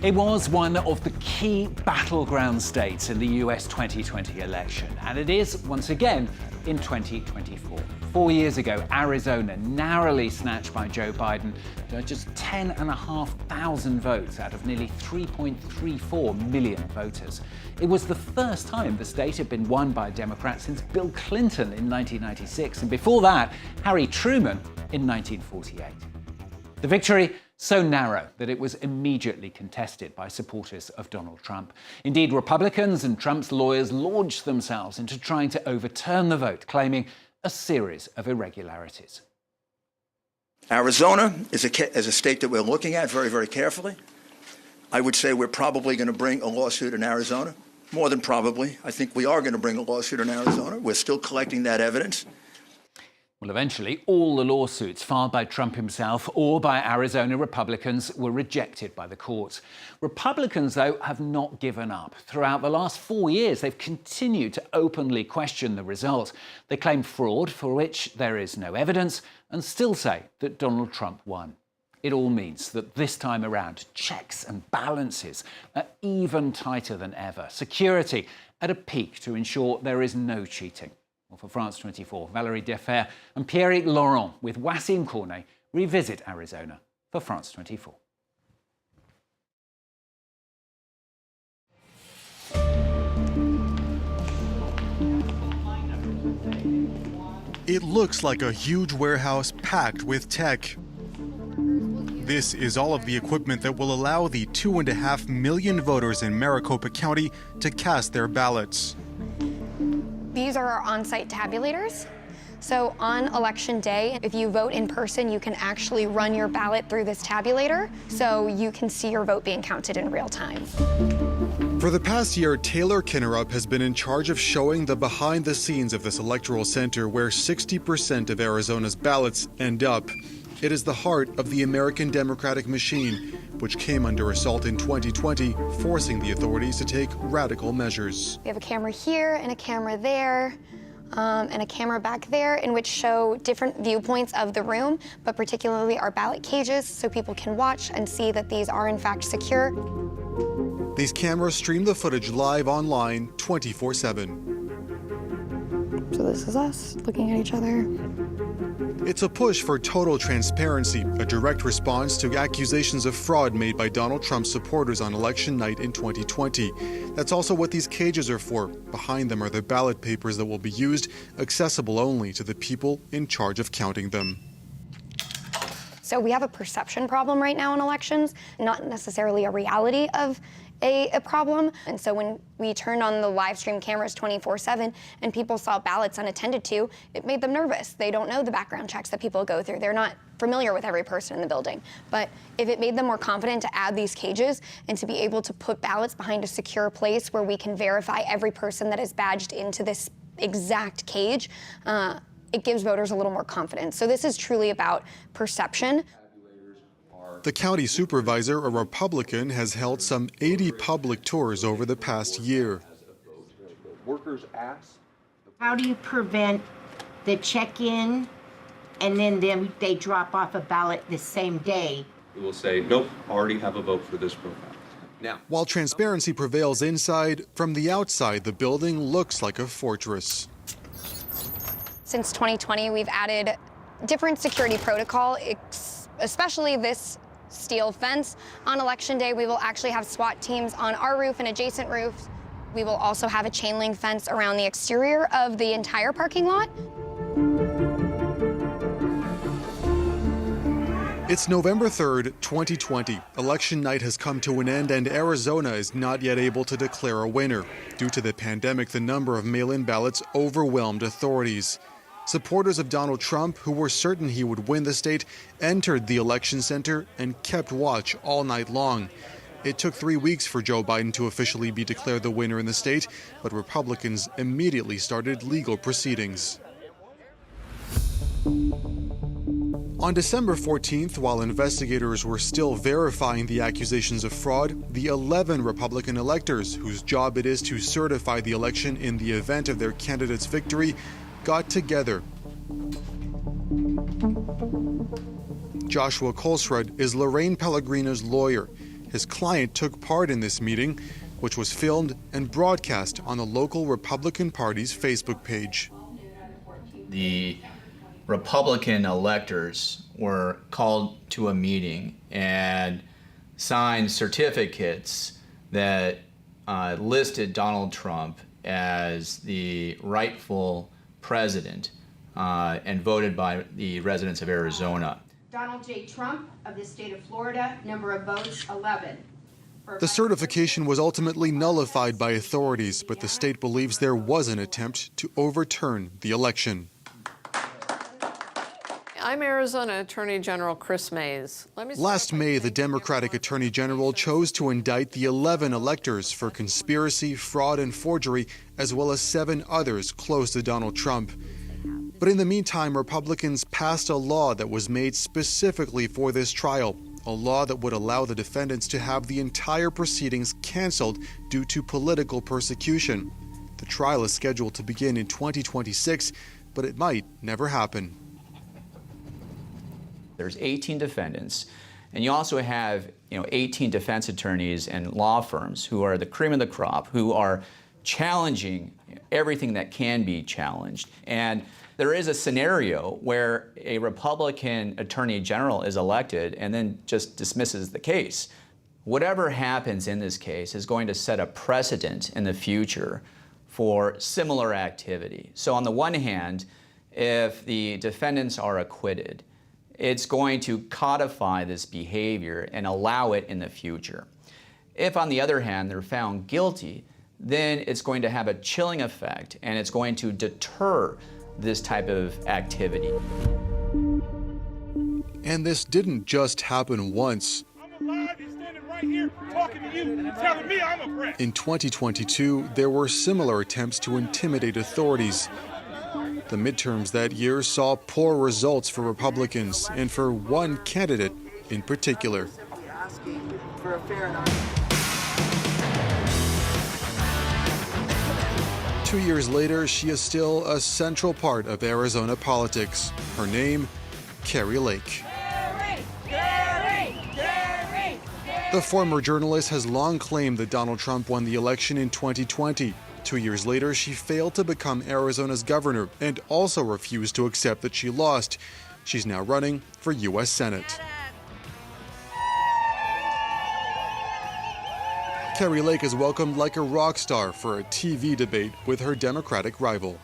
It was one of the key battleground states in the US 2020 election, and it is once again in 2024. 4 years ago, Arizona, narrowly snatched by Joe Biden, just 10,500 votes out of nearly 3.34 million voters. It was the first time the state had been won by a Democrat since Bill Clinton in 1996, and before that, Harry Truman in 1948. The victory so narrow that it was immediately contested by supporters of Donald Trump. Indeed, Republicans and Trump's lawyers launched themselves into trying to overturn the vote, claiming a series of irregularities. Arizona is a state that we're looking at very, very carefully. I would say we're probably going to bring a lawsuit in Arizona. More than probably. I think we are going to bring a lawsuit in Arizona. We're still collecting that evidence. Well, eventually, all the lawsuits filed by Trump himself or by Arizona Republicans were rejected by the courts. Republicans, though, have not given up. Throughout the last 4 years, they've continued to openly question the result. They claim fraud for which there is no evidence and still say that Donald Trump won. It all means that this time around, checks and balances are even tighter than ever. Security at a peak to ensure there is no cheating. Well, for France 24, Valérie Defert and Pierrick Leurent with Wassim Cornet revisit Arizona for France 24. It looks like a huge warehouse packed with tech. This is all of the equipment that will allow the 2.5 million voters in Maricopa County to cast their ballots. These are our on-site tabulators. So on election day, if you vote in person, you can actually run your ballot through this tabulator, so you can see your vote being counted in real time. For the past year, Taylor Kinnerup has been in charge of showing the behind the scenes of this electoral center where 60% of Arizona's ballots end up. It is the heart of the American democratic machine, which came under assault in 2020, forcing the authorities to take radical measures. We have a camera here and a camera there, and a camera back there, in which show different viewpoints of the room, but particularly our ballot cages, so people can watch and see that these are in fact secure. These cameras stream the footage live online 24/7. So this is us looking at each other. It's a push for total transparency, a direct response to accusations of fraud made by Donald Trump's supporters on election night in 2020. That's also what these cages are for. Behind them are the ballot papers that will be used, accessible only to the people in charge of counting them. So we have a perception problem right now in elections, not necessarily a reality of a problem. And so when we turned on the live stream cameras 24/7 and people saw ballots unattended to, it made them nervous. They don't know the background checks that people go through. They're not familiar with every person in the building. But if it made them more confident to add these cages and to be able to put ballots behind a secure place where we can verify every person that is badged into this exact cage, it gives voters a little more confidence. So this is truly about perception. The county supervisor, a Republican, has held some 80 public tours over the past year. Workers ask. How do you prevent the check-in and then they drop off a ballot the same day? We will say, nope, already have a vote for this profile. Now, while transparency prevails inside, from the outside, the building looks like a fortress. Since 2020, we've added different security protocol, especially this steel fence. On election day, we will actually have SWAT teams on our roof and adjacent roofs. We will also have a chain link fence around the exterior of the entire parking lot. It's November 3rd, 2020. Election night has come to an end and Arizona is not yet able to declare a winner. Due to the pandemic, the number of mail-in ballots overwhelmed authorities. Supporters of Donald Trump, who were certain he would win the state, entered the election center and kept watch all night long. It took 3 weeks for Joe Biden to officially be declared the winner in the state, but Republicans immediately started legal proceedings. On December 14th, while investigators were still verifying the accusations of fraud, the 11 Republican electors, whose job it is to certify the election in the event of their candidate's victory, got together. Joshua Colesrud is Lorraine Pellegrino's lawyer. His client took part in this meeting, which was filmed and broadcast on the local Republican Party's Facebook page. The Republican electors were called to a meeting and signed certificates that listed Donald Trump as the rightful president and voted by the residents of Arizona. Donald J. Trump of the state of Florida, number of votes 11. The certification was ultimately nullified by authorities, but the state believes there was an attempt to overturn the election. I'm Arizona Attorney General Chris Mays. Last May, the Democratic Attorney General chose to indict the 11 electors for conspiracy, fraud, and forgery, as well as 7 others close to Donald Trump. But in the meantime, Republicans passed a law that was made specifically for this trial, a law that would allow the defendants to have the entire proceedings canceled due to political persecution. The trial is scheduled to begin in 2026, but it might never happen. There's 18 defendants, and you also have 18 defense attorneys and law firms who are the cream of the crop, who are challenging everything that can be challenged. And there is a scenario where a Republican attorney general is elected and then just dismisses the case. Whatever happens in this case is going to set a precedent in the future for similar activity. So on the one hand, if the defendants are acquitted, it's going to codify this behavior and allow it in the future. If, on the other hand, they're found guilty, then it's going to have a chilling effect and it's going to deter this type of activity. And this didn't just happen once. I'm alive, you're standing right here talking to you, telling me I'm a threat. In 2022, there were similar attempts to intimidate authorities. The midterms that year saw poor results for Republicans and for one candidate in particular. For a fair 2 years later, she is still a central part of Arizona politics. Her name, Carrie Lake. The former journalist has long claimed that Donald Trump won the election in 2020. 2 years later, she failed to become Arizona's governor and also refused to accept that she lost. She's now running for U.S. Senate. Carrie Lake is welcomed like a rock star for a TV debate with her Democratic rival.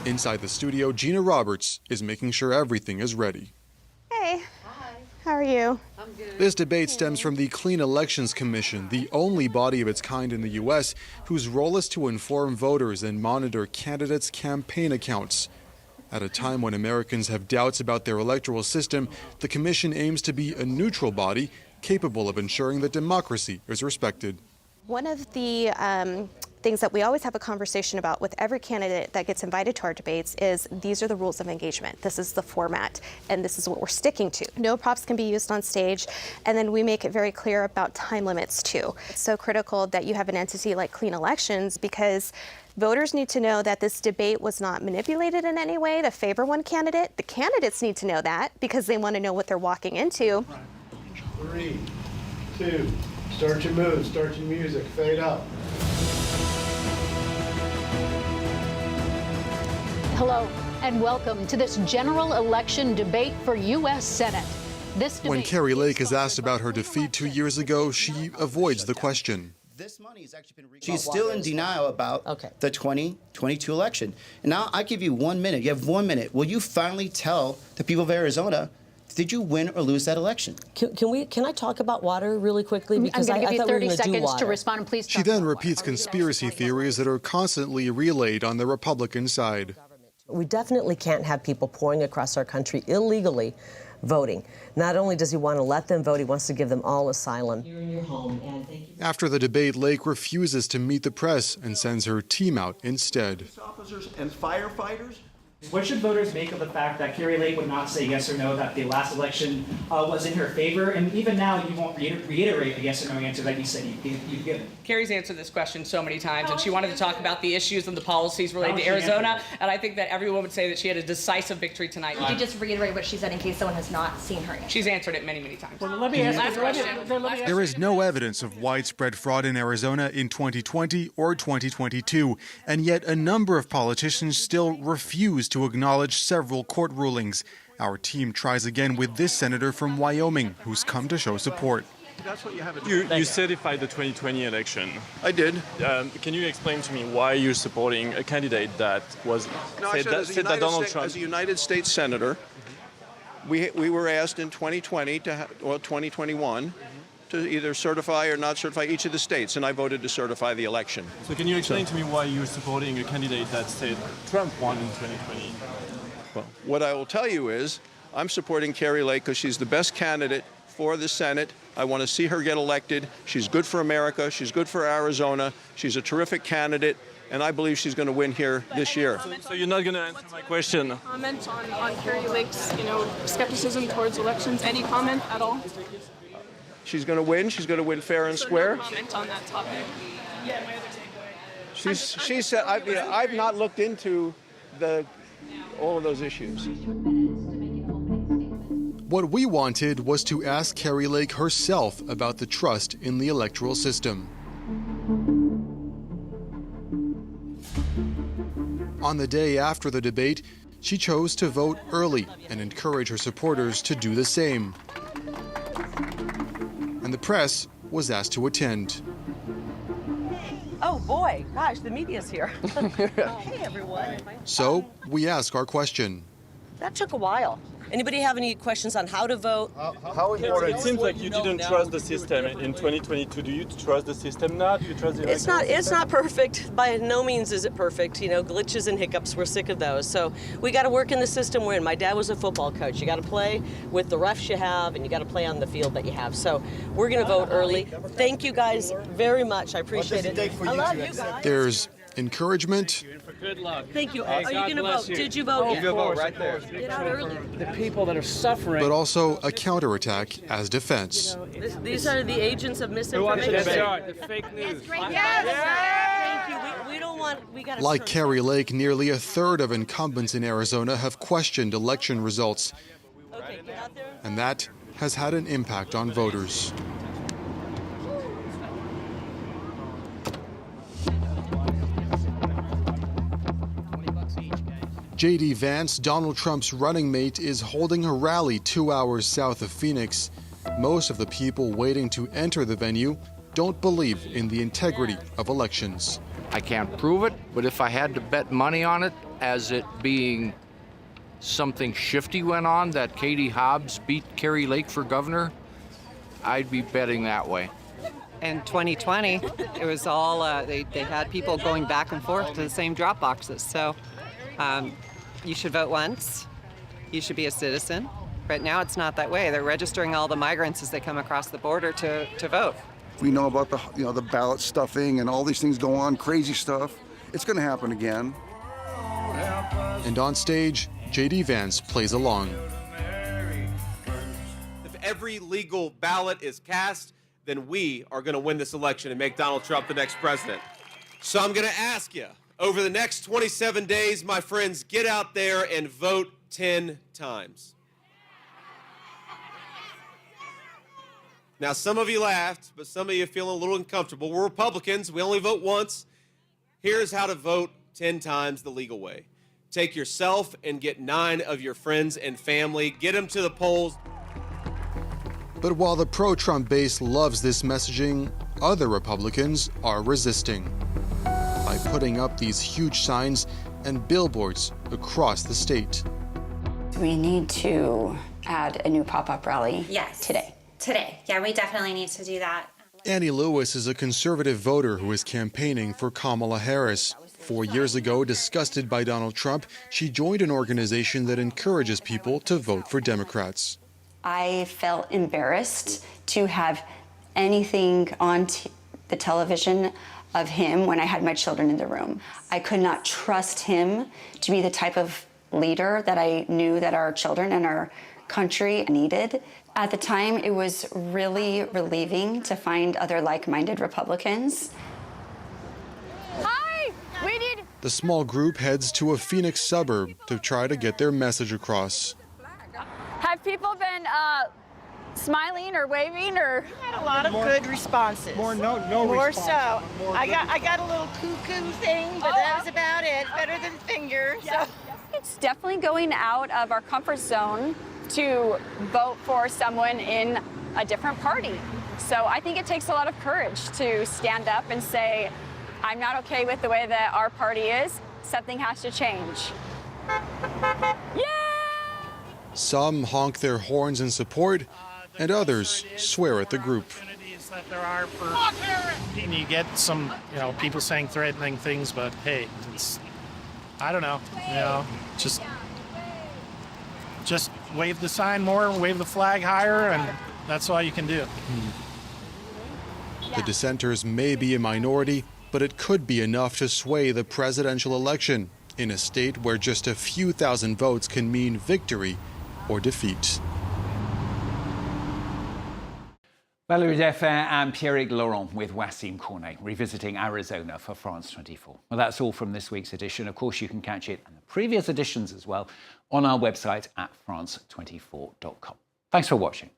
Inside the studio, Gina Roberts is making sure everything is ready. Hey. Hi. How are you? I'm good. This debate stems from the Clean Elections Commission, the only body of its kind in the U.S. whose role is to inform voters and monitor candidates' campaign accounts. At a time when Americans have doubts about their electoral system, the commission aims to be a neutral body capable of ensuring that democracy is respected. One of the things that we always have a conversation about with every candidate that gets invited to our debates is these are the rules of engagement. This is the format, and this is what we're sticking to. No props can be used on stage, and then we make it very clear about time limits too. It's so critical that you have an entity like Clean Elections because voters need to know that this debate was not manipulated in any way to favor one candidate. The candidates need to know that because they want to know what they're walking into. 3, 2, start your mood, start your music, fade out. Hello and welcome to this general election debate for U.S. Senate. When Carrie Lake is asked about her defeat 2 years ago, she avoids the question. She's still in denial about the 2022 election. And now I give you 1 minute. You have 1 minute. Will you finally tell the people of Arizona, did you win or lose that election? Can I talk about water really quickly? Because I'm going to give you 30 seconds to water. respond, and please. She then repeats conspiracy theories that are constantly relayed on the Republican side. We definitely can't have people pouring across our country illegally voting. Not only does he want to let them vote, he wants to give them all asylum. You're in your home, and thank you. After the debate, Lake refuses to meet the press and sends her team out instead. Officers and firefighters. What should voters make of the fact that Carrie Lake would not say yes or no, that the last election was in her favor, and even now you won't reiterate the yes or no answer that you said you've given? Carrie's answered this question so many times, and she wanted to talk about the issues and the policies related to Arizona, and I think that everyone would say that she had a decisive victory tonight. Could you just reiterate what she said in case someone has not seen her answer? She's answered it many, many times. Well, let me ask Last question. There is no evidence of widespread fraud in Arizona in 2020 or 2022, and yet a number of politicians still refuse to acknowledge several court rulings. Our team tries again with this senator from Wyoming, who's come to show support. That's what you certified the 2020 election. I did. Can you explain to me why you're supporting a candidate that was said that Donald Trump? As a United States senator, we were asked in 2020 2021 to either certify or not certify each of the states, and I voted to certify the election. So can you explain to me why you're supporting a candidate that said Trump won in 2020? Well, what I will tell you is I'm supporting Carrie Lake because she's the best candidate for the Senate. I want to see her get elected. She's good for America. She's good for Arizona. She's a terrific candidate, and I believe she's going to win here this year. So you're not going to answer my question? Comment on Carrie Lake's, skepticism towards elections. Any comment at all? She's going to win. She's going to win fair and square. No comment on that topic. She said, I've not looked into all of those issues. What we wanted was to ask Carrie Lake herself about the trust in the electoral system. On the day after the debate, she chose to vote early and encourage her supporters to do the same. And the press was asked to attend. Oh boy, gosh, the media's here. Hey everyone. So we ask our question. That took a while. Anybody have any questions on how to vote? How important? It seems like you didn't trust the system in 2022. Do you trust the system now? Do you trust the election? It's not perfect. By no means is it perfect. Glitches and hiccups, we're sick of those. So we got to work in the system we're in. My dad was a football coach. You got to play with the refs you have, and you got to play on the field that you have. So we're going to vote early. Thank you guys very much. I appreciate it. I love you guys. There's encouragement. Good luck. Thank you. Are you going to vote? Did you vote? You'll vote right there. Get out early. The people that are suffering. But also a counterattack as defense. These are the agents of misinformation. The fake news. Yes. Thank you. We don't want. We got. Like Carrie Lake, nearly a third of incumbents in Arizona have questioned election results. Okay, get out there. And that has had an impact on voters. J.D. Vance, Donald Trump's running mate, is holding a rally 2 hours south of Phoenix. Most of the people waiting to enter the venue don't believe in the integrity of elections. I can't prove it, but if I had to bet money on it, as it being something shifty went on, that Katie Hobbs beat Carrie Lake for governor, I'd be betting that way. In 2020, it was all, they had people going back and forth to the same drop boxes. So you should vote once. You should be a citizen. But now it's not that way. They're registering all the migrants as they come across the border to vote. We know about the ballot stuffing and all these things go on, crazy stuff. It's going to happen again. And on stage, J.D. Vance plays along. If every legal ballot is cast, then we are going to win this election and make Donald Trump the next president. So I'm going to ask you, over the next 27 days, my friends, get out there and vote 10 times. Now, some of you laughed, but some of you feeling a little uncomfortable. We're Republicans. We only vote once. Here's how to vote 10 times the legal way. Take yourself and get 9 of your friends and family. Get them to the polls. But while the pro-Trump base loves this messaging, other Republicans are resisting by putting up these huge signs and billboards across the state. We need to add a new pop-up rally today. Yeah, we definitely need to do that. Annie Lewis is a conservative voter who is campaigning for Kamala Harris. 4 years ago, disgusted by Donald Trump, she joined an organization that encourages people to vote for Democrats. I felt embarrassed to have anything on the television of him when I had my children in the room. I could not trust him to be the type of leader that I knew that our children and our country needed. At the time, it was really relieving to find other like-minded Republicans. Hi, we need... The small group heads to a Phoenix suburb to try to get their message across. Have people been smiling or waving or? Had a lot of good responses. More responses. So. I got a little cuckoo thing, but that was about it. Better than fingers. Yeah. So. It's definitely going out of our comfort zone to vote for someone in a different party. So I think it takes a lot of courage to stand up and say, I'm not okay with the way that our party is. Something has to change. Yeah! Some honk their horns in support, and others swear at the group. That there are for, and you get some, people saying threatening things, but hey, it's, I don't know, just wave the sign more, wave the flag higher, and that's all you can do. The dissenters may be a minority, but it could be enough to sway the presidential election in a state where just a few thousand votes can mean victory or defeat. Valérie Defert and Pierrick Leurent with Wasim Cornet revisiting Arizona for France 24. Well, that's all from this week's edition. Of course, you can catch it and the previous editions as well on our website at france24.com. Thanks for watching.